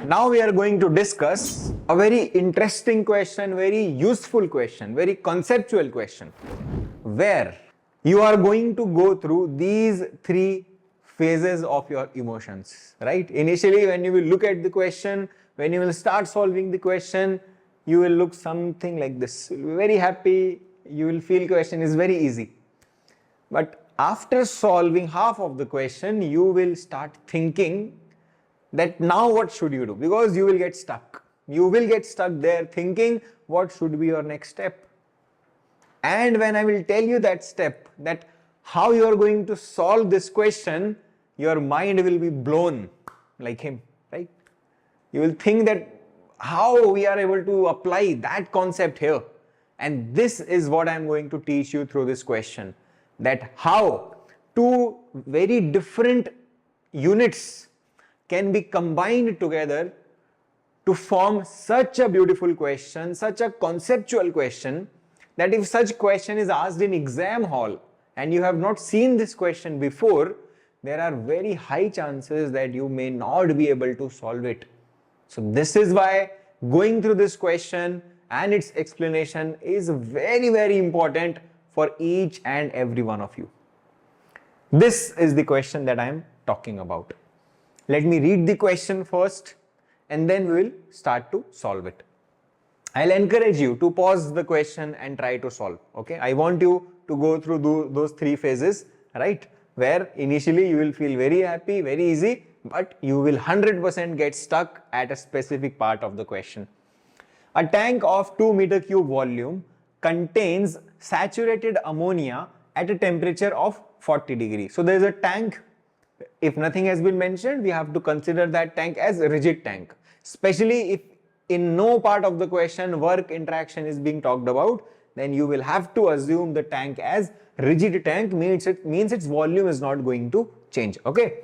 Now we are going to discuss a very interesting question, very useful question, very conceptual question, where you are going to go through these three phases of your emotions, right? Initially, when you will look at the question, when you will start solving the question, you will look something like this. You will be very happy, you will feel question is very easy. But after solving half of the question, you will start thinking that now what should you do? Because you will get stuck. You will get stuck there thinking what should be your next step. And when I will tell you that step, that how you are going to solve this question, your mind will be blown like him, right? You will think that how we are able to apply that concept here. And this is what I am going to teach you through this question, that how two very different units can be combined together to form such a beautiful question, such a conceptual question, that if such question is asked in exam hall and you have not seen this question before, there are very high chances that you may not be able to solve it. So this is why going through this question and its explanation is very, very important for each and every one of you. This is the question that I am talking about. Let me read the question first and then we will start to solve it. I'll encourage you to pause the question and try to solve. Okay, I want you to go through those three phases, right? Where initially you will feel very happy, very easy, but you will 100% get stuck at a specific part of the question. A tank of 2 meter cube volume contains saturated ammonia at a temperature of 40 degrees. So there is a tank. If nothing has been mentioned, we have to consider that tank as a rigid tank. Especially if in no part of the question work interaction is being talked about, then you will have to assume the tank as rigid tank, means its volume is not going to change. Okay,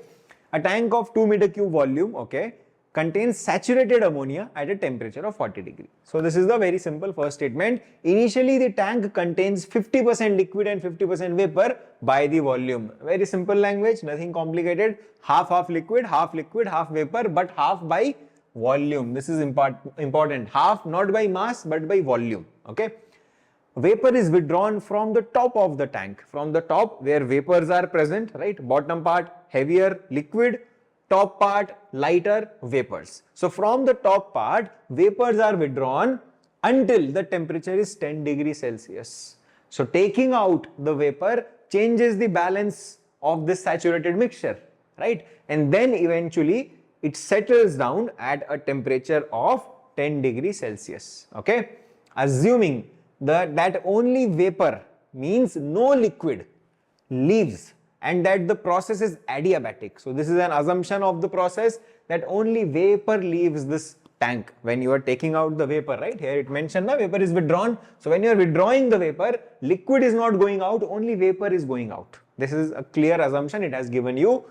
a tank of 2 meter cube volume, okay, contains saturated ammonia at a temperature of 40 degrees. So this is the very simple first statement. Initially the tank contains 50% liquid and 50% vapor by the volume. Very simple language, nothing complicated. Half liquid, half vapor, but half by volume. This is important. Half not by mass but by volume. Okay. Vapor is withdrawn from the top of the tank, from the top where vapors are present, right? Bottom part heavier liquid, top part lighter vapors. So from the top part, vapors are withdrawn until the temperature is 10 degrees Celsius. So taking out the vapor changes the balance of this saturated mixture, right? And then eventually it settles down at a temperature of 10 degrees Celsius. Okay, assuming that only vapor, means no liquid, leaves, and that the process is adiabatic. So this is an assumption of the process that only vapor leaves this tank when you are taking out the vapor, right? Here it mentioned the vapor is withdrawn. So when you are withdrawing the vapor, liquid is not going out, only vapor is going out. This is a clear assumption it has given you,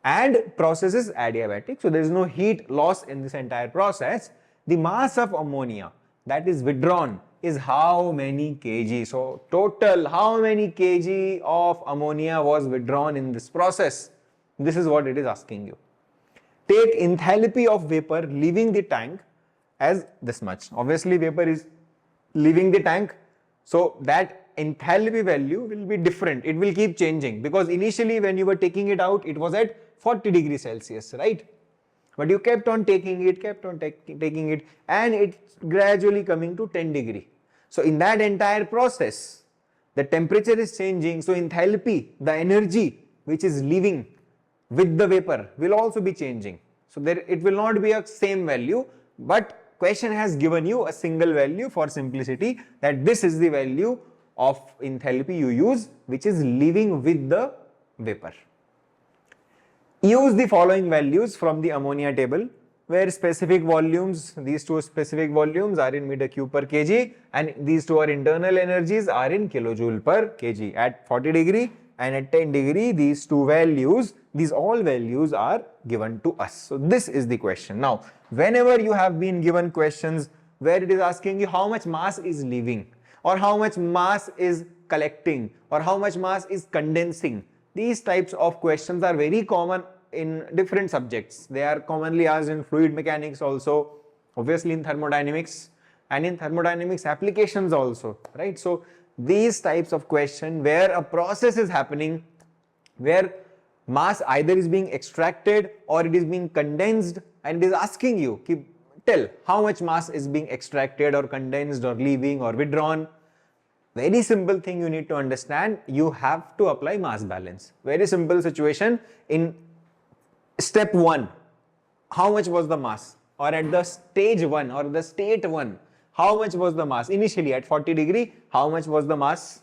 and process is adiabatic. So there is no heat loss in this entire process. The mass of ammonia that is withdrawn is how many kg. So total how many kg of ammonia was withdrawn in this process? This is what it is asking you. Take enthalpy of vapor leaving the tank as this much. Obviously vapor is leaving the tank, so that enthalpy value will be different. It will keep changing because initially when you were taking it out, it was at 40 degrees Celsius, right? But you kept on taking it, and it's gradually coming to 10 degree. So in that entire process, the temperature is changing. So enthalpy, the energy which is leaving with the vapor, will also be changing. So there it will not be a same value, but question has given you a single value for simplicity, that this is the value of enthalpy you use, which is leaving with the vapor. Use the following values from the ammonia table, where specific volumes, these two specific volumes are in meter cube per kg, and these two are internal energies are in kilojoule per kg. At 40 degree and at 10 degree, these two values, these all values are given to us. So this is the question. Now, whenever you have been given questions where it is asking you how much mass is leaving, or how much mass is collecting, or how much mass is condensing, these types of questions are very common in different subjects. They are commonly asked in fluid mechanics also, obviously in thermodynamics, and in thermodynamics applications also, right? So these types of question where a process is happening, where mass either is being extracted or it is being condensed, and it is asking you, tell how much mass is being extracted or condensed or leaving or withdrawn. Very simple thing you need to understand, you have to apply mass balance. Very simple situation. In step 1, how much was the mass? Or at the stage 1 or the state 1, how much was the mass? Initially at 40 degree, how much was the mass?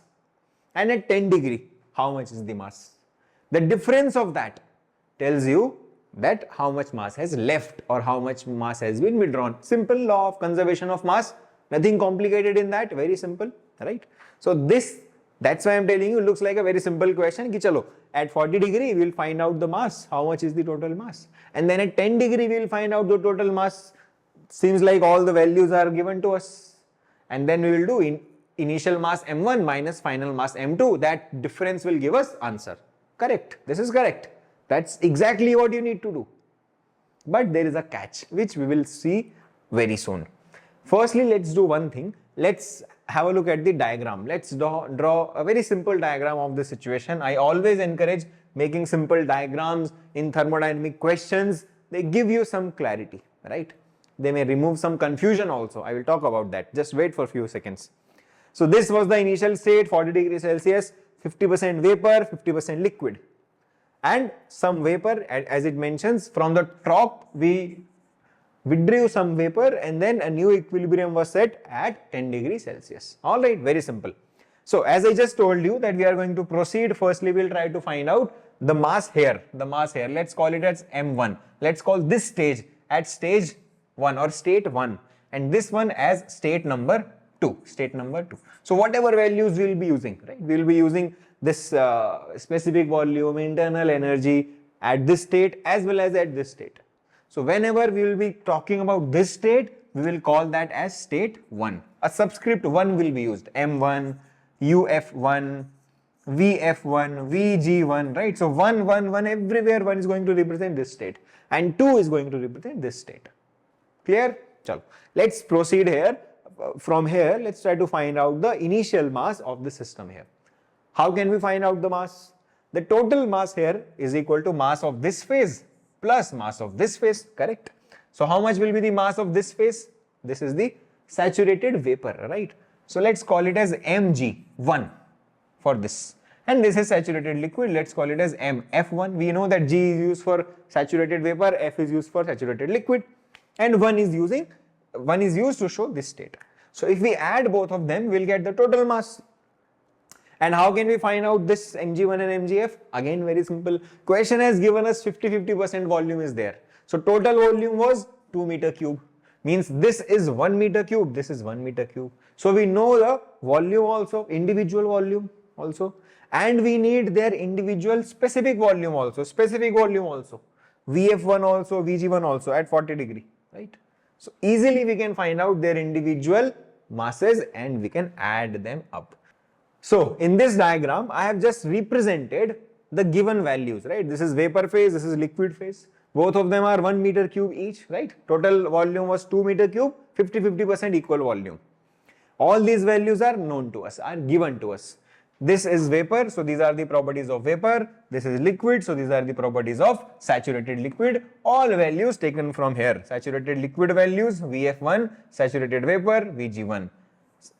And at 10 degree, how much is the mass? The difference of that tells you that how much mass has left or how much mass has been withdrawn. Simple law of conservation of mass, nothing complicated in that, very simple, right? So that's why I'm telling you, looks like a very simple question. Ki chalo, at 40 degree, we'll find out the mass, how much is the total mass. And then at 10 degree, we'll find out the total mass. Seems like all the values are given to us. And then we will do initial mass m1 minus final mass m2. That difference will give us answer. Correct. This is correct. That's exactly what you need to do. But there is a catch, which we will see very soon. Firstly, let's do one thing. Let's have a look at the diagram. Let's draw a very simple diagram of the situation. I always encourage making simple diagrams in thermodynamic questions. They give you some clarity, right? They may remove some confusion also. I will talk about that. Just wait for a few seconds. So this was the initial state, 40 degrees Celsius, 50% vapor, 50% liquid. And some vapor, as it mentions, from the top we withdrew some vapor and then a new equilibrium was set at 10 degrees Celsius. Alright, very simple. So as I just told you that we are going to proceed, firstly we'll try to find out the mass here. Let's call it as M1. Let's call this stage at stage 1 or state 1 and this one as state number 2. So whatever values we will be using, right? We will be using this specific volume, internal energy at this state as well as at this state. So whenever we will be talking about this state, we will call that as state 1. A subscript 1 will be used. M1, UF1, VF1, VG1, right? So 1, 1, 1, everywhere 1 is going to represent this state and 2 is going to represent this state. Clear? Chalo. Let's proceed here. From here, let's try to find out the initial mass of the system here. How can we find out the mass? The total mass here is equal to mass of this phase plus mass of this phase, correct? So how much will be the mass of this phase? This is the saturated vapor, right? So let's call it as Mg1 for this. And this is saturated liquid, let's call it as MF1. We know that G is used for saturated vapor, F is used for saturated liquid, and 1 is used to show this state. So if we add both of them, we'll get the total mass. And how can we find out this Mg1 and Mgf? Again, very simple. Question has given us 50% volume is there. So total volume was 2 meter cube. Means this is 1 meter cube, this is 1 meter cube. So we know the volume also, individual volume also. And we need their individual specific volume also. VF1 also, VG1 also at 40 degree, right? So easily we can find out their individual masses and we can add them up. So in this diagram, I have just represented the given values, right? This is vapor phase, this is liquid phase. Both of them are 1 meter cube each, right? Total volume was 2 meter cube, 50% equal volume. All these values are known to us, are given to us. This is vapor, so these are the properties of vapor. This is liquid, so these are the properties of saturated liquid. All values taken from here. Saturated liquid values, VF1, saturated vapor, VG1.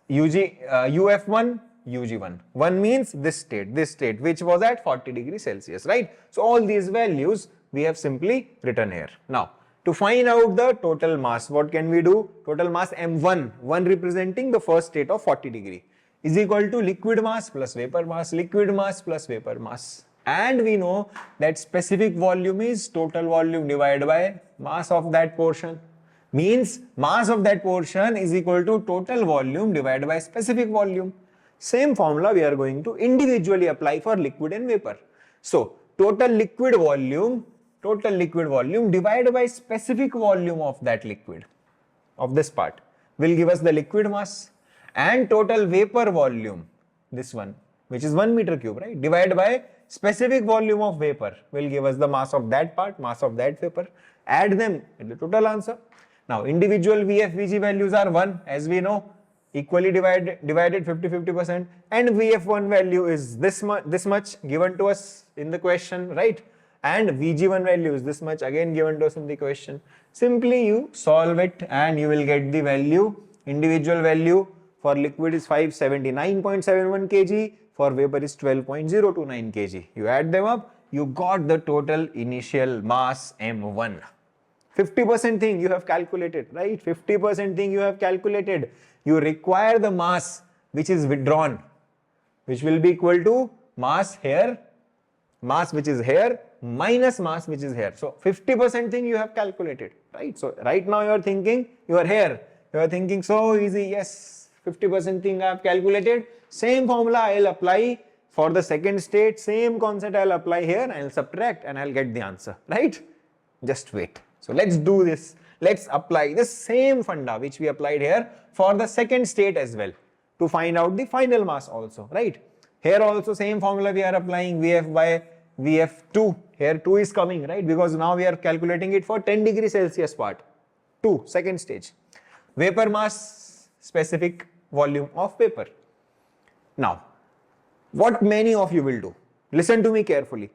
UF1, UG1. 1 means this state, which was at 40 degrees Celsius, right? So all these values we have simply written here. Now, to find out the total mass, what can we do? Total mass M1, 1 representing the first state of 40 degree, is equal to liquid mass plus vapor mass, liquid mass plus vapor mass. And we know that specific volume is total volume divided by mass of that portion. Means mass of that portion is equal to total volume divided by specific volume. Same formula we are going to individually apply for liquid and vapor. So total liquid volume divided by specific volume of that liquid, of this part, will give us the liquid mass, and total vapor volume, this one, which is 1 meter cube, right, divided by specific volume of vapor will give us the mass of that part, mass of that vapor. Add them in the total answer. Now individual Vf, Vg values are 1 as we know, equally divided 50-50%, and Vf1 value is this much given to us in the question, right? And Vg1 value is this much again given to us in the question. Simply you solve it and you will get the value. Individual value for liquid is 579.71 kg, for vapor is 12.029 kg. You add them up, you got the total initial mass M1. 50% thing you have calculated, right? 50% thing you have calculated. You require the mass which is withdrawn, which will be equal to mass here, mass which is here minus mass which is here. So 50% thing you have calculated, right? So right now you are thinking, you are here, you are thinking so easy, yes, 50% thing I have calculated. Same formula I will apply for the second state, same concept I will apply here, I will subtract and I will get the answer, right? Just wait. So let's do this. Let's apply the same funda which we applied here for the second state as well to find out the final mass also, right? Here also same formula we are applying, Vf by Vf2. Here 2 is coming, right? Because now we are calculating it for 10 degree Celsius part. 2, second stage. Vapor mass, specific volume of vapor. Now, what many of you will do, listen to me carefully.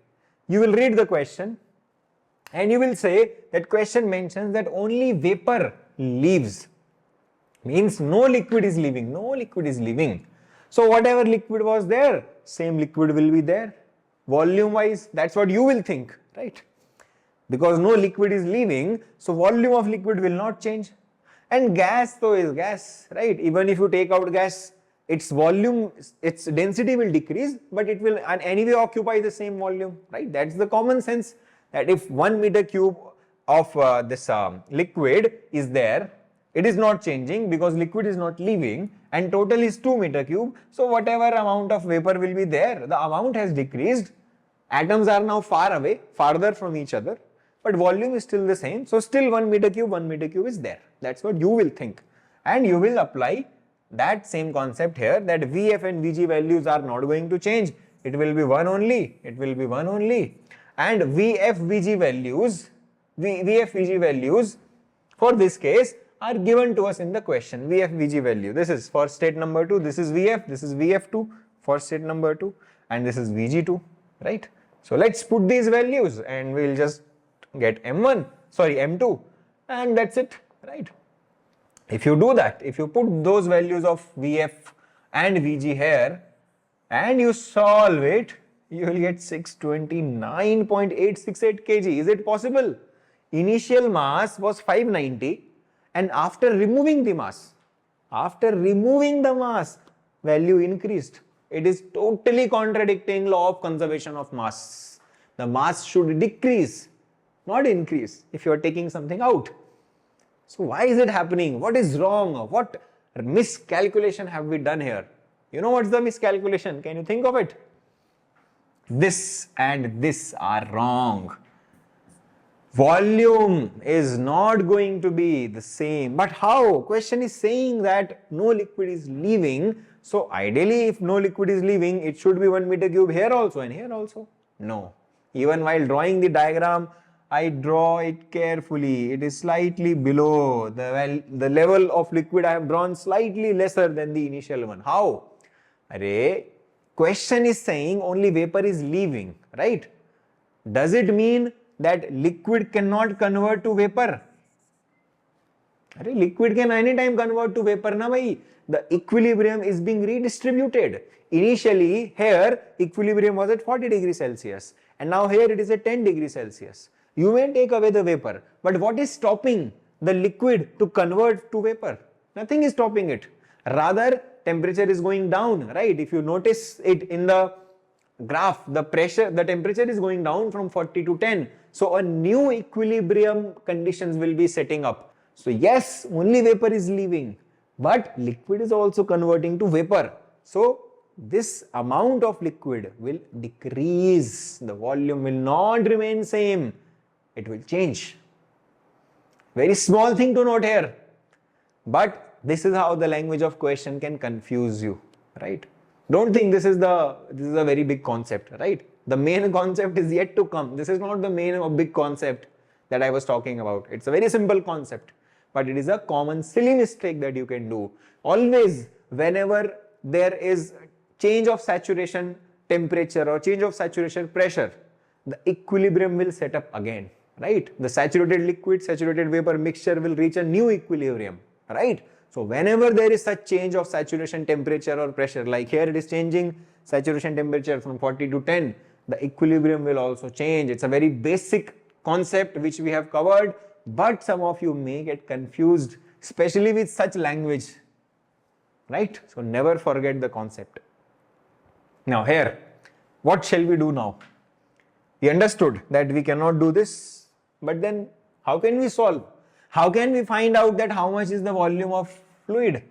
You will read the question and you will say that question mentions that only vapor leaves. Means no liquid is leaving, no liquid is leaving. So whatever liquid was there, same liquid will be there. Volume wise, that's what you will think, right? Because no liquid is leaving, so volume of liquid will not change. And gas though is gas, right? Even if you take out gas, its volume, its density will decrease, but it will anyway occupy the same volume, right? That's the common sense, that if 1 meter cube of this liquid is there, it is not changing because liquid is not leaving, and total is 2 meter cube. So whatever amount of vapor will be there, the amount has decreased. Atoms are now far away, farther from each other, but volume is still the same. So still 1 meter cube is there. That's what you will think. And you will apply that same concept here, that Vf and Vg values are not going to change. It will be 1 only. It will be 1 only. And Vf Vg values for this case are given to us in the question. Vf Vg value. This is for state number 2. This is Vf. This is Vf2 for state number 2. And this is Vg2. Right? So let's put these values and we'll just get M2, and that's it, right? If you do that, if you put those values of Vf and Vg here and you solve it, you will get 629.868 kg. Is it possible? Initial mass was 590 and after removing the mass, value increased. It is totally contradicting law of conservation of mass. The mass should decrease, not increase if you are taking something out. So why is it happening? What is wrong? What miscalculation have we done here? You know what's the miscalculation? Can you think of it? This and this are wrong. Volume is not going to be the same. But how? Question is saying that no liquid is leaving. So ideally, if no liquid is leaving, it should be 1 meter cube here also and here also. No. Even while drawing the diagram, I draw it carefully. It is slightly below the level of liquid I have drawn, slightly lesser than the initial one. How? Question is saying only vapor is leaving, right? Does it mean that liquid cannot convert to vapor? Liquid can anytime convert to vapor, na bhai. The equilibrium is being redistributed. Initially, here equilibrium was at 40 degrees Celsius and now here it is at 10 degrees Celsius. You may take away the vapor, but what is stopping the liquid to convert to vapor? Nothing is stopping it. Rather, temperature is going down, right? If you notice it in the graph, the temperature is going down from 40 to 10. So a new equilibrium conditions will be setting up. So yes, only vapor is leaving, but liquid is also converting to vapor. So this amount of liquid will decrease. The volume will not remain same. It will change. Very small thing to note here. But this is how the language of question can confuse you, right? Don't think this is a very big concept, right? The main concept is yet to come. This is not the main or big concept that I was talking about. It's a very simple concept, but it is a common silly mistake that you can do. Always, whenever there is change of saturation temperature or change of saturation pressure, the equilibrium will set up again, right? The saturated liquid, saturated vapor mixture will reach a new equilibrium, right? So whenever there is such change of saturation temperature or pressure, like here it is changing saturation temperature from 40 to 10, the equilibrium will also change. It's a very basic concept which we have covered, but some of you may get confused, especially with such language, right? So never forget the concept. Now here, what shall we do now? We understood that we cannot do this, but then how can we solve? How can we find out that how much is the volume of fluid?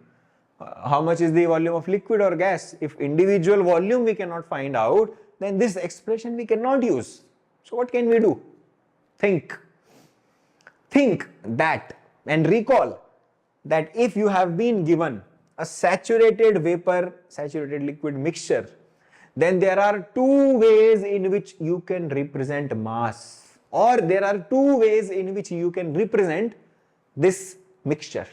How much is the volume of liquid or gas? If individual volume we cannot find out, then this expression we cannot use. So what can we do? Think that and recall that if you have been given a saturated vapor, saturated liquid mixture, then there are two ways in which you can represent mass, or there are two ways in which you can represent this mixture.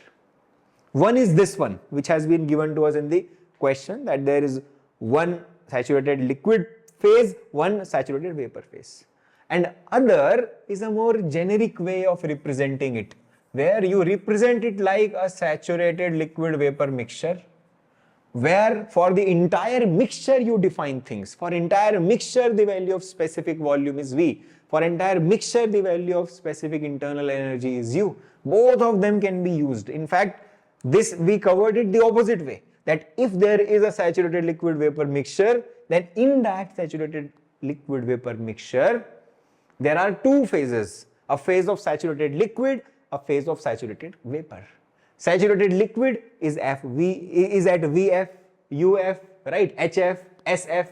One is this one, which has been given to us in the question, that there is one saturated liquid phase, one saturated vapor phase. And other is a more generic way of representing it, where you represent it like a saturated liquid vapor mixture, where for the entire mixture you define things. For entire mixture the value of specific volume is V. For entire mixture the value of specific internal energy is U. Both of them can be used. In fact, this we covered it the opposite way, that if there is a saturated liquid vapor mixture, then in that saturated liquid vapor mixture there are two phases, a phase of saturated liquid, a phase of saturated vapor. Saturated liquid is at VF, UF, right, HF, SF,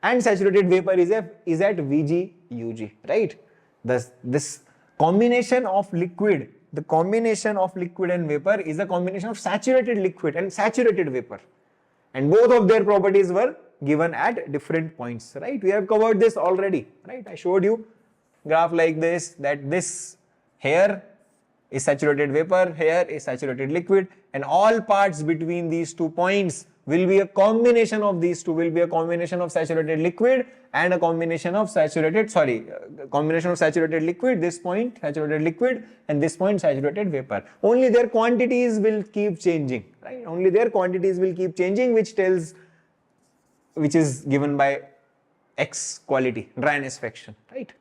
and saturated vapor is at VG, UG, right. This combination of liquid, the combination of liquid and vapor is a combination of saturated liquid and saturated vapor, and both of their properties were given at different points, right. We have covered this already, right. I showed you graph like this, that this here is saturated vapor, here is saturated liquid, and all parts between these 2 points will be a combination of these two, will be a combination of saturated liquid and a combination of saturated liquid, this point saturated liquid and this point saturated vapor. Only their quantities will keep changing, right? Only their quantities will keep changing, which is given by X quality, dryness fraction, right?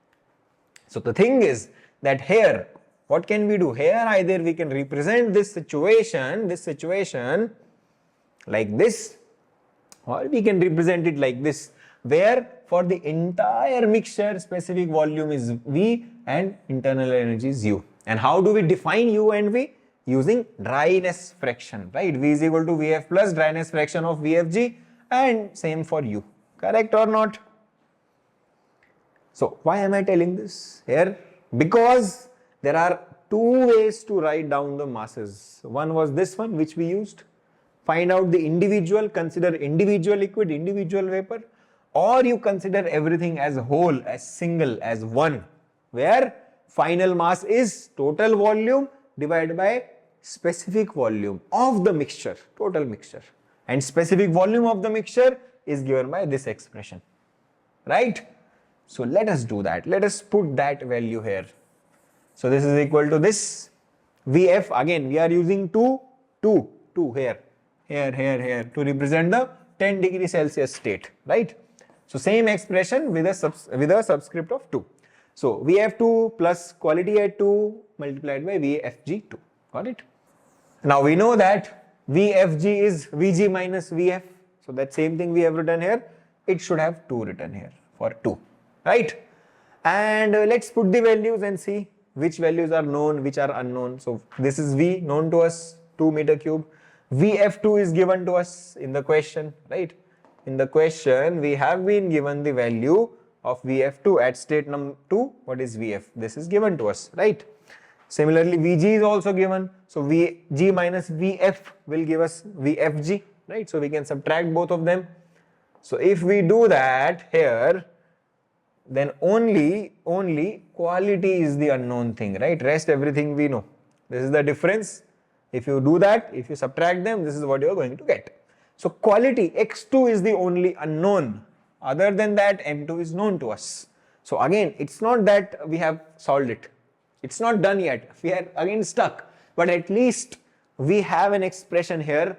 So the thing is that here, what can we do? Here either we can represent this situation like this, or we can represent it like this, where for the entire mixture specific volume is V and internal energy is U. And how do we define U and V? Using dryness fraction, right? V is equal to Vf plus dryness fraction of Vfg, and same for U. Correct or not? So why am I telling this here? Because there are two ways to write down the masses. One was this one which we used. Find out the individual, consider individual liquid, individual vapor, or you consider everything as a whole, as single, as one, where final mass is total volume divided by specific volume of the mixture, total mixture, and specific volume of the mixture is given by this expression, right? So let us do that. Let us put that value here. So this is equal to this Vf. Again we are using 2 here to represent the 10 degree Celsius state, right? So same expression with a subscript of 2. So Vf2 plus quality at 2 multiplied by Vfg2. Got it? Now we know that Vfg is Vg minus Vf. So that same thing we have written here. It should have 2 written here for 2, right? And let's put the values and see which values are known, which are unknown. So this is V known to us, 2 meter cube. Vf2 is given to us in the question, right? In the question we have been given the value of Vf2 at state number 2. What is Vf? This is given to us, right? Similarly Vg is also given. So Vg minus Vf will give us Vfg, right? So we can subtract both of them. So if we do that here, then only quality is the unknown thing, right? Rest everything we know. This is the difference. If you do that, if you subtract them, this is what you are going to get. So quality x2 is the only unknown. Other than that, m2 is known to us. So again, it's not that we have solved it. It's not done yet. We are again stuck. But at least we have an expression here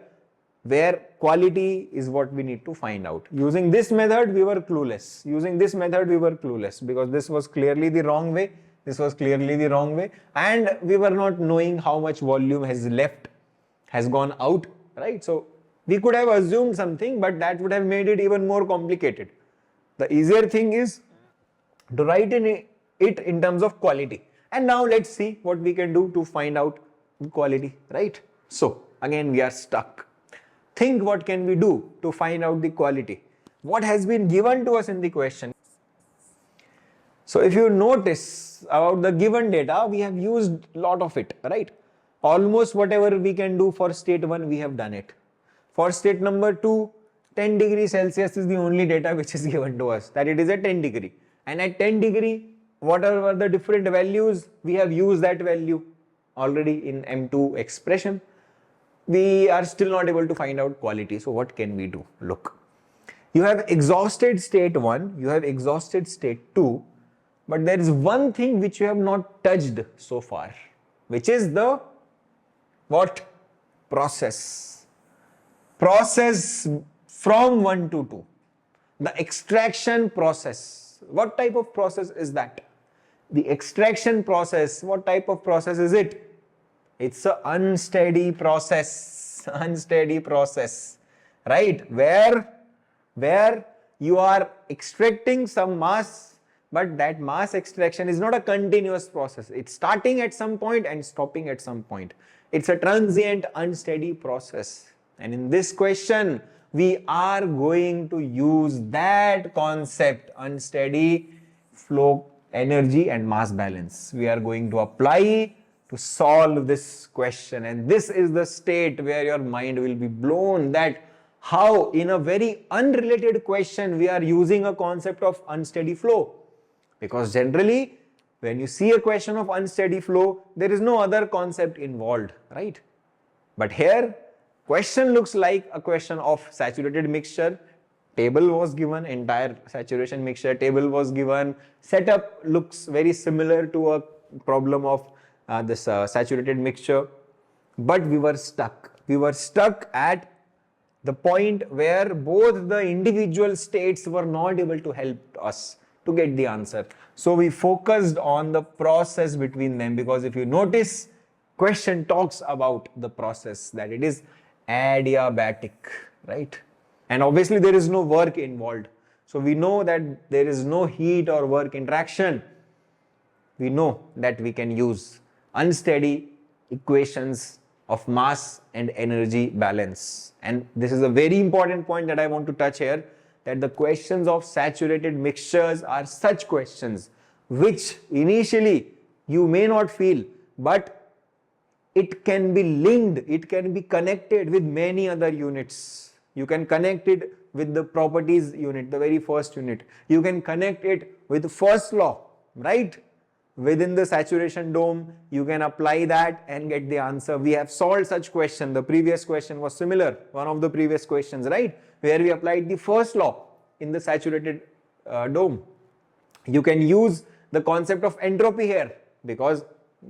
where quality is what we need to find out. Using this method, we were clueless. Using this method, we were clueless because this was clearly the wrong way. This was clearly the wrong way. And we were not knowing how much volume has left, has gone out, right? So we could have assumed something, but that would have made it even more complicated. The easier thing is to write it in terms of quality. And now let's see what we can do to find out the quality, right? So again, we are stuck. Think what can we do to find out the quality. What has been given to us in the question? So if you notice about the given data, we have used a lot of it, right? Almost whatever we can do for state 1, we have done it. For state number 2, 10 degrees Celsius is the only data which is given to us, that it is at 10 degree. And at 10 degree, whatever the different values, we have used that value already in M2 expression. We are still not able to find out quality. So what can we do? Look, you have exhausted state 1, you have exhausted state 2, but there is one thing which you have not touched so far, which is the what? Process. Process from 1 to 2. The extraction process. What type of process is that? The extraction process, what type of process is it? It's an unsteady process, right? Where you are extracting some mass, but that mass extraction is not a continuous process. It's starting at some point and stopping at some point. It's a transient, unsteady process. And in this question, we are going to use that concept, unsteady flow, energy and mass balance. We are going to apply to solve this question, and this is the state where your mind will be blown, that how in a very unrelated question we are using a concept of unsteady flow. Because generally when you see a question of unsteady flow, there is no other concept involved, right? But here question looks like a question of saturated mixture. Table was given, entire saturation mixture table was given. Setup looks very similar to a problem of this saturated mixture, but we were stuck. We were stuck at the point where both the individual states were not able to help us to get the answer. So we focused on the process between them, because if you notice, question talks about the process, that it is adiabatic, right? And obviously there is no work involved. So we know that there is no heat or work interaction. We know that we can use unsteady equations of mass and energy balance. And this is a very important point that I want to touch here, that the questions of saturated mixtures are such questions which initially you may not feel, but it can be linked, it can be connected with many other units. You can connect it with the properties unit, the very first unit. You can connect it with the first law, right? Within the saturation dome, you can apply that and get the answer. We have solved such question. The previous question was similar, one of the previous questions, right? Where we applied the first law in the saturated dome. You can use the concept of entropy here, because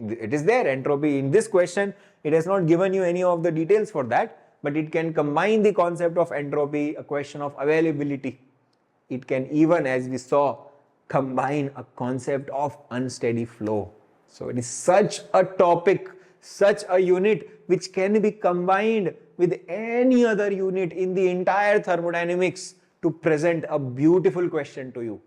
it is there, entropy. In this question, it has not given you any of the details for that, but it can combine the concept of entropy, a question of availability. It can even, as we saw, combine a concept of unsteady flow. So it is such a topic, such a unit which can be combined with any other unit in the entire thermodynamics to present a beautiful question to you.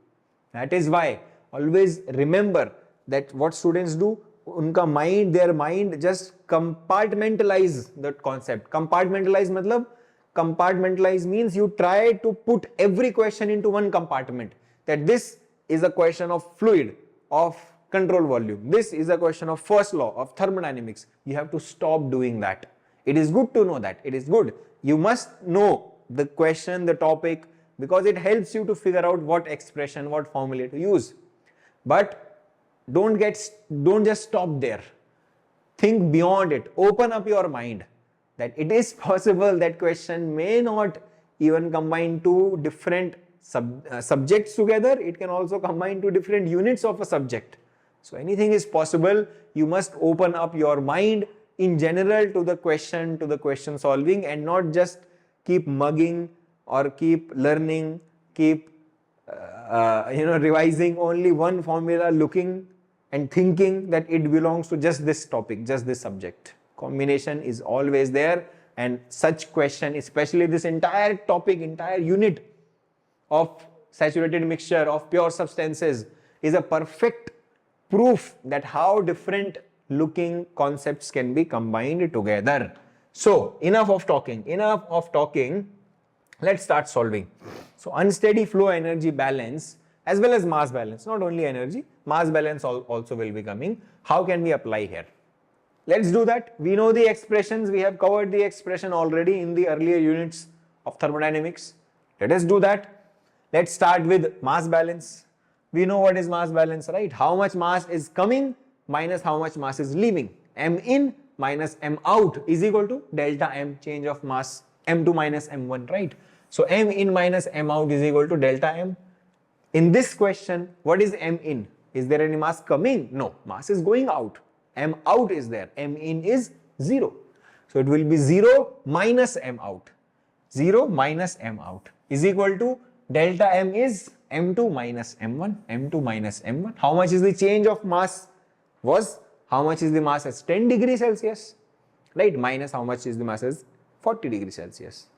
That is why always remember that what students do, their mind just compartmentalize that concept. Compartmentalize means you try to put every question into one compartment, that this is a question of fluid, of control volume. This is a question of first law of thermodynamics. You have to stop doing that. It is good to know that. It is good. You must know the question, the topic, because it helps you to figure out what expression, what formula to use. But don't just stop there. Think beyond it. Open up your mind that it is possible that question may not even combine two different subjects together. It can also combine two different units of a subject. So anything is possible. You must open up your mind in general to the question solving, and not just keep mugging or keep learning, keep revising only one formula, looking and thinking that it belongs to just this topic, just this subject. Combination is always there, and such question, especially this entire topic, entire unit of saturated mixture of pure substances, is a perfect proof that how different looking concepts can be combined together. So enough of talking, let's start solving. So unsteady flow energy balance as well as mass balance, not only energy, mass balance also will be coming. How can we apply here? Let's do that. We know the expressions, we have covered the expression already in the earlier units of thermodynamics. Let us do that. Let's start with mass balance. We know what is mass balance, right? How much mass is coming minus how much mass is leaving. M in minus M out is equal to delta M, change of mass, M2 minus M1, right? So M in minus M out is equal to delta M. In this question, what is M in? Is there any mass coming? No, mass is going out. M out is there. M in is 0. So it will be 0 minus M out. 0 minus M out is equal to delta M is M2 minus M1. M2 minus M1. How much is the change of mass? How much is the mass as 10 degrees Celsius? Right? Minus how much is the mass as 40 degrees Celsius.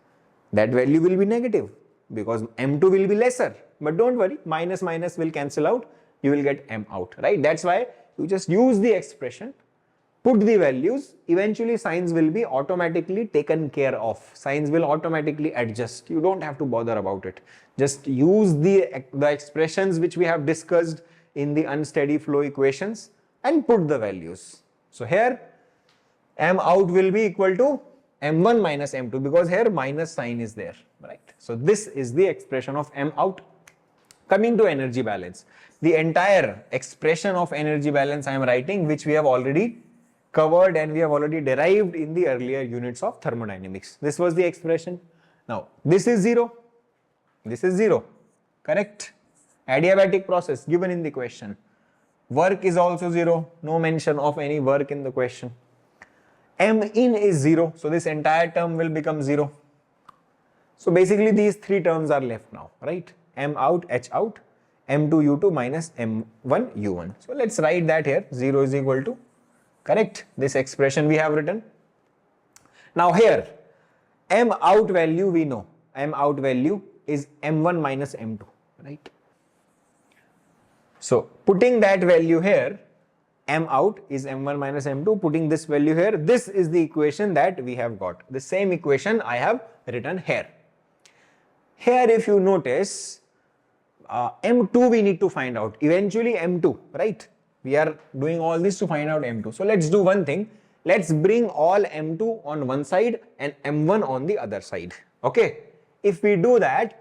That value will be negative because M2 will be lesser. But don't worry, minus minus will cancel out. You will get M out, right? That's why you just use the expression, put the values, eventually signs will be automatically taken care of. Signs will automatically adjust. You don't have to bother about it. Just use the expressions which we have discussed in the unsteady flow equations and put the values. So here M out will be equal to M1 minus M2 because here minus sign is there, right? So this is the expression of M out. Coming to energy balance, the entire expression of energy balance I am writing, which we have already covered and we have already derived in the earlier units of thermodynamics. This was the expression. Now this is 0, this is 0, correct? Adiabatic process given in the question. Work is also 0, no mention of any work in the question. M in is 0, so this entire term will become 0. So basically these three terms are left now, right? M out, H out, M2 U2 minus M1 U1. So let's write that here, 0 is equal to, correct, this expression we have written. Now here, M out value we know, M out value is M1 minus M2, right? So putting that value here, M out is M1 minus M2, putting this value here, this is the equation that we have got. The same equation I have written here. Here if you notice, M2 we need to find out, eventually M2, right? We are doing all this to find out M2. So let's do one thing, let's bring all M2 on one side and M1 on the other side, okay? If we do that,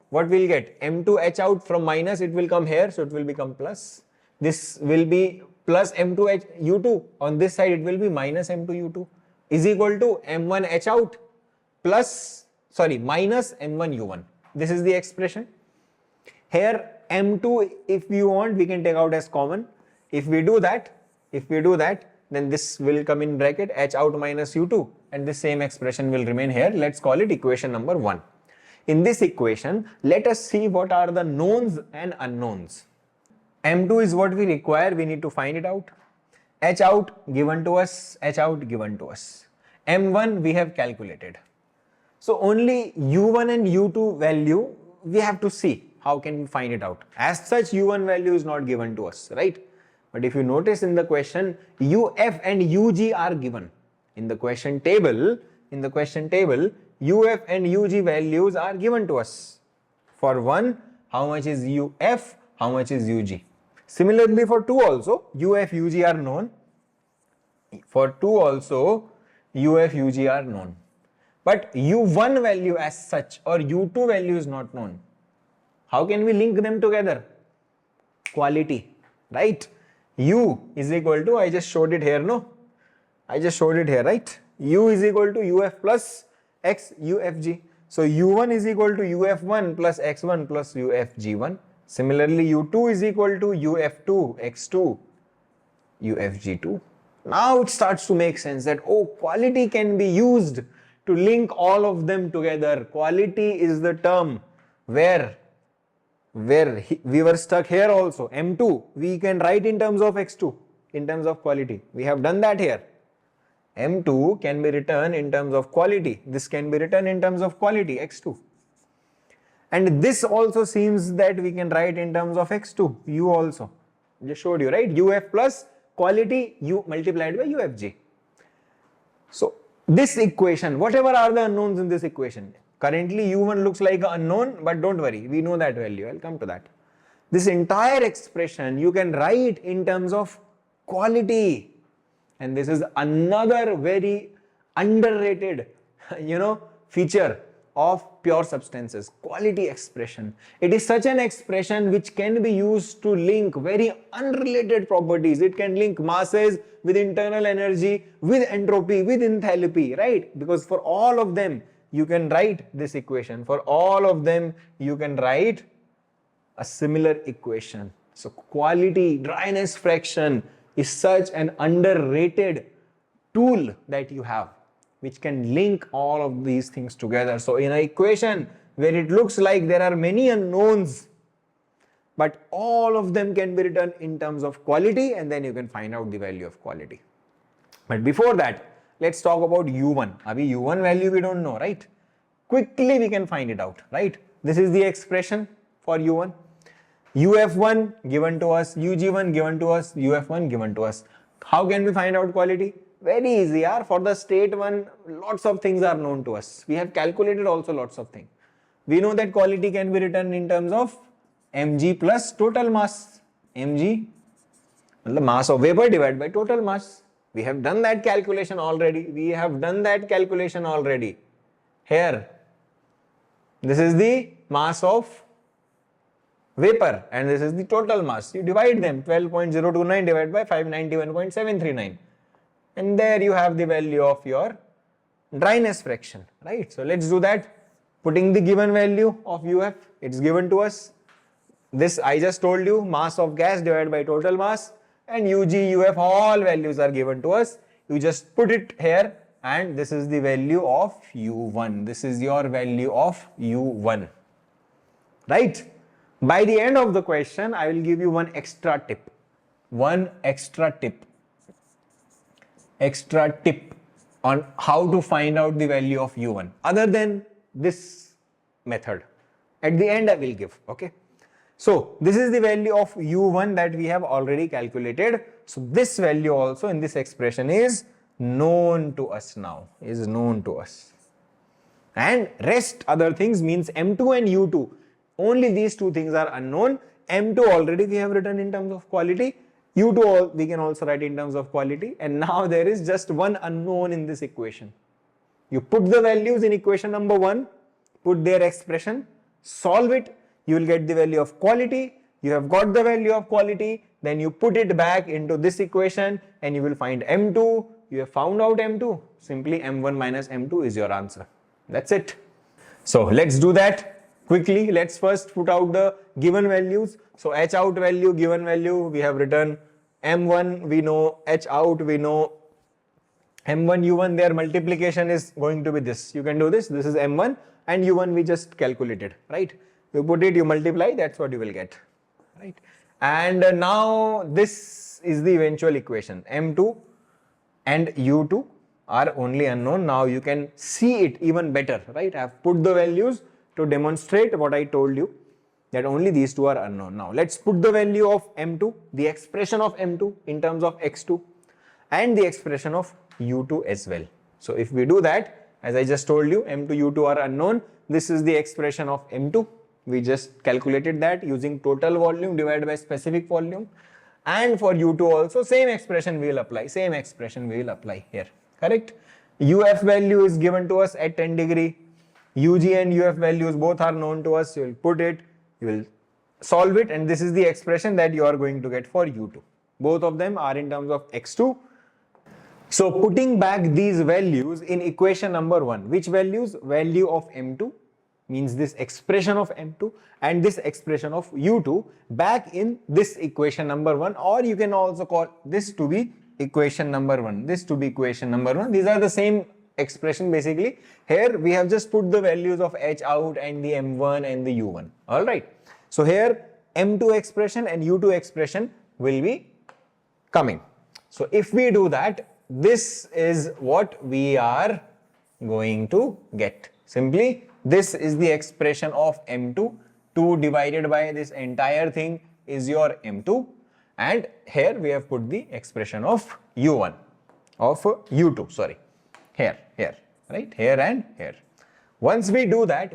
what we'll get? M2 H out from minus, it will come here, so it will become plus. This will be plus M2 H U2, on this side it will be minus M2 U2 is equal to M1 H out minus M1 U1. This is the expression. Here M2, if we want, we can take out as common. If we do that, then this will come in bracket H out minus U2 and this same expression will remain here. Let's call it equation number 1. In this equation, let us see what are the knowns and unknowns. M2 is what we require, we need to find it out. H out given to us, H out given to us. M1 we have calculated. So only U1 and U2 value we have to see. How can we find it out? As such, U1 value is not given to us, right? But if you notice in the question, UF and UG are given. In the question table, UF and UG values are given to us. For 1, how much is UF, how much is UG? Similarly for 2 also, UF, UG are known. For 2 also, UF, UG are known. but U1 value as such or U2 value is not known. How can we link them together? Quality, right? U is equal to, I just showed it here, no? I just showed it here, right? U is equal to UF plus X UFG. So U1 is equal to UF1 plus X1 plus UFG1. Similarly, U2 is equal to UF2 X2 UFG2. Now it starts to make sense that, oh, quality can be used to link all of them together. Quality is the term where we were stuck here also. M2 we can write in terms of X2 in terms of quality. We have done that here. M2 can be written in terms of quality. This can be written in terms of quality, X2. And this also seems that we can write in terms of X2, U also. Just showed you, right? UF plus quality, U multiplied by UFG. So this equation, whatever are the unknowns in this equation, currently U1 looks like an unknown, but don't worry, we know that value. I'll come to that. This entire expression you can write in terms of quality. And this is another very underrated, feature of pure substances, quality expression. It is such an expression which can be used to link very unrelated properties. It can link masses with internal energy, with entropy, with enthalpy, right? Because for all of them, you can write this equation. For all of them, you can write a similar equation. So quality, dryness fraction is such an underrated tool that you have, which can link all of these things together. So in an equation where it looks like there are many unknowns, but all of them can be written in terms of quality, and then you can find out the value of quality. But before that, let's talk about U1. Abhi U1 value we don't know, right? Quickly we can find it out, right? This is the expression for U1. UF1 given to us, UG1 given to us, UF1 given to us. How can we find out quality? Very easy, yaar. For the state one, lots of things are known to us. We have calculated also lots of things. We know that quality can be written in terms of mg plus total mass. Mg, the mass of vapor divided by total mass. We have done that calculation already. Here, this is the mass of vapor and this is the total mass. You divide them, 12.029 divided by 591.739, and there you have the value of your dryness fraction, right? So let's do that. Putting the given value of UF, it's given to us. This I just told you, mass of gas divided by total mass, and UG, UF, all values are given to us. You just put it here, and this is the value of U1. This is your value of U1, right? By the end of the question, I will give you one extra tip on how to find out the value of U1 other than this method. At the end I will give, okay? So this is the value of U1 that we have already calculated. So this value also in this expression is known to us now, and rest other things means M2 and U2. Only these two things are unknown. M2 already we have written in terms of quality. U2 we can also write in terms of quality. And now there is just one unknown in this equation. You put the values in equation number 1, put their expression, solve it, you will get the value of quality. You have got the value of quality, then you put it back into this equation and you will find M2. You have found out M2. Simply M1 minus M2 is your answer. That's it. So let's do that. Quickly, let's first put out the given values. So H out value, given value, we have written M1, we know, H out, we know, M1, U1, their multiplication is going to be this. You can do this. This is M1 and U1 we just calculated, right? You put it, you multiply, that's what you will get, right? And now this is the eventual equation. M2 and U2 are only unknown. Now you can see it even better, right? I have put the values to demonstrate what I told you, that only these two are unknown. Now let's put the value of M2, the expression of M2 in terms of X2 and the expression of U2 as well. So if we do that, as I just told you, M2, U2 are unknown. This is the expression of M2. We just calculated that using total volume divided by specific volume. And for U2 also same expression we will apply, here, correct? UF value is given to us at 10 degree. UG and UF values both are known to us. You will put it, you will solve it, and this is the expression that you are going to get for U2. Both of them are in terms of X2. So putting back these values in equation number 1, which values? Value of M2 means this expression of M2 and this expression of U2 back in this equation number 1, or you can also call this to be equation number 1, this to be equation number 1. These are the same expression basically. Here we have just put the values of H out and the M1 and the U1. Alright. So here M2 expression and U2 expression will be coming. So if we do that, this is what we are going to get. Simply, this is the expression of M2. 2 divided by this entire thing is your M2. And here we have put the expression of U1, of U2, sorry. Here, right? Here and here. Once we do that,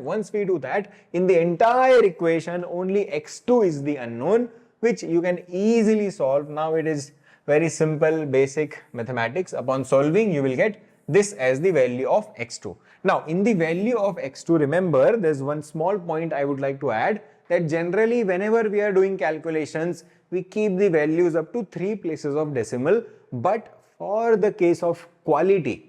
in the entire equation, only X2 is the unknown, which you can easily solve. Now it is very simple, basic mathematics. Upon solving, you will get this as the value of X2. Now, in the value of X2, remember, there's one small point I would like to add, that generally whenever we are doing calculations, we keep the values up to 3 places of decimal. But for the case of quality,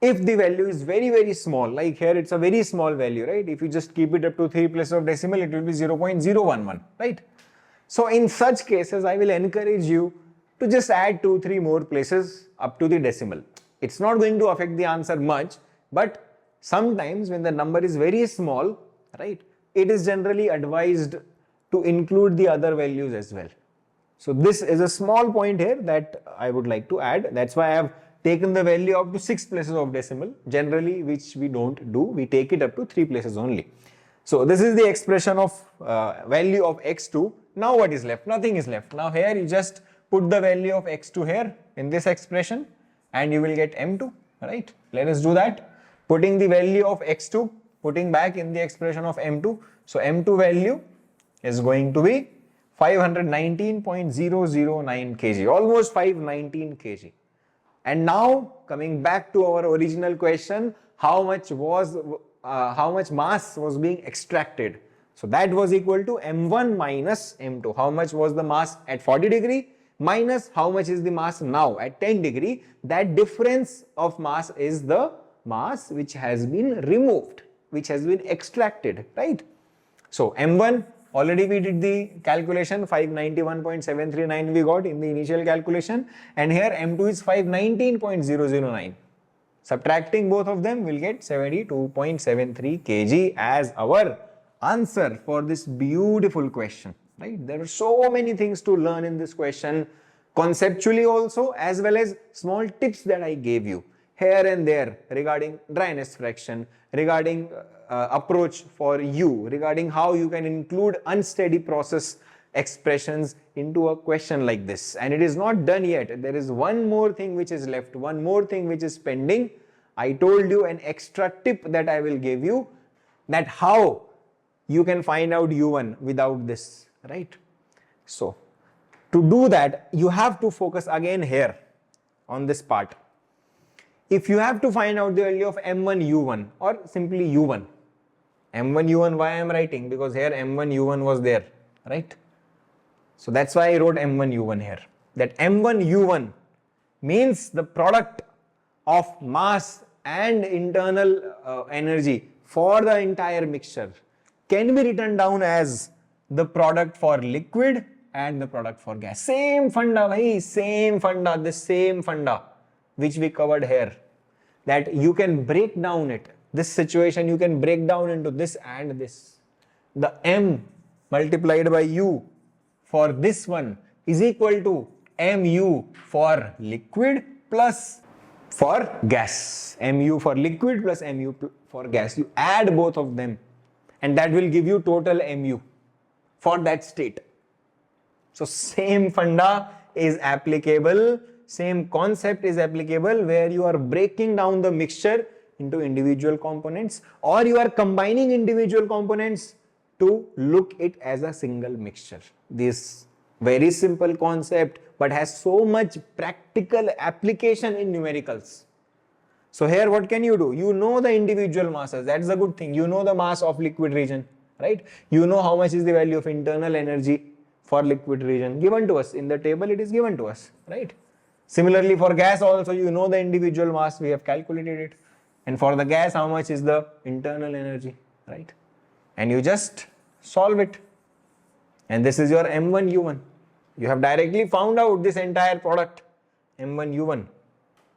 if the value is very small, like here it's a very small value, right? If you just keep it up to 3 places of decimal, it will be 0.011, right? So in such cases, I will encourage you to just add 2-3 more places up to the decimal. It's not going to affect the answer much, but sometimes when the number is very small, right, it is generally advised to include the other values as well. So this is a small point here that I would like to add. That's why I have taken the value up to 6 places of decimal, generally, which we don't do. We take it up to 3 places only. So this is the expression of value of X2. Now what is left? Nothing is left. Now here you just put the value of X2 here in this expression and you will get M2, right? Let us do that. Putting the value of X2, putting back in the expression of M2. So M2 value is going to be 519.009 kg, almost 519 kg. And now coming back to our original question, how much mass was being extracted? So that was equal to M1 minus M2. How much was the mass at 40 degree minus how much is the mass now at 10 degree? That difference of mass is the mass which has been removed, which has been extracted, right? So M1, already we did the calculation, 591.739 we got in the initial calculation, and here M2 is 519.009. Subtracting both of them, we'll get 72.73 kg as our answer for this beautiful question, right? There are so many things to learn in this question, conceptually also, as well as small tips that I gave you here and there regarding dryness fraction, regarding approach for U, regarding how you can include unsteady process expressions into a question like this. And it is not done yet. There is one more thing which is left, one more thing which is pending. I told you an extra tip that I will give you, that how you can find out U1 without this, right? So to do that, you have to focus again here on this part. If you have to find out the value of M1 U1 or simply U1, M1 U1, why I am writing? Because here M1 U1 was there, right? So that's why I wrote M1 U1 here. That M1 U1 means the product of mass and internal energy for the entire mixture can be written down as the product for liquid and the product for gas. Same funda, bhai, same funda, the same funda which we covered here. That you can break down it. This situation you can break down into this and this. The M multiplied by U for this one is equal to Mu for liquid plus for gas. Mu for liquid plus Mu for gas. You add both of them and that will give you total Mu for that state. So same funda is applicable, same concept is applicable where you are breaking down the mixture into individual components or you are combining individual components to look it as a single mixture. This very simple concept but has so much practical application in numericals. So here what can you do? You know the individual masses. That's the good thing. You know the mass of liquid region, right? You know how much is the value of internal energy for liquid region given to us. In the table it is given to us, right? Similarly for gas also you know the individual mass. We have calculated it. And for the gas how much is the internal energy, right? And you just solve it. And this is your M1U1. You have directly found out this entire product, M1U1.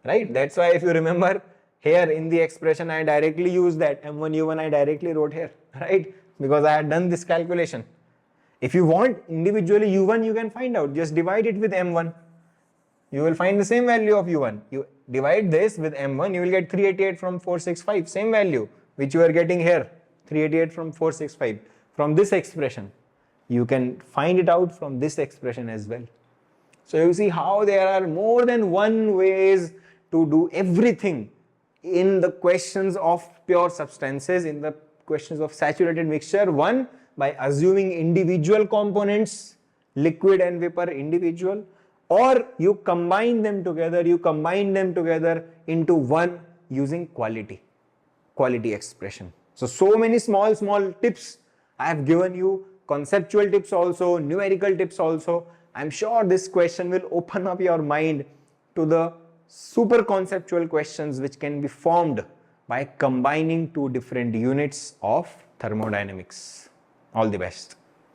Right? That's why if you remember here in the expression I directly used that M1U1 I directly wrote here, right? Because I had done this calculation. If you want individually U1 you can find out, just divide it with M1. You will find the same value of U1. You divide this with M1, you will get 388 from 465, same value which you are getting here, 388 from 465. From this expression, you can find it out from this expression as well. So you see how there are more than one ways to do everything in the questions of pure substances, in the questions of saturated mixture. One, by assuming individual components, liquid and vapor individual, or you combine them together into one using quality expression. So many small tips I have given you, conceptual tips also, numerical tips also. I'm sure this question will open up your mind to the super conceptual questions which can be formed by combining two different units of thermodynamics. All the best.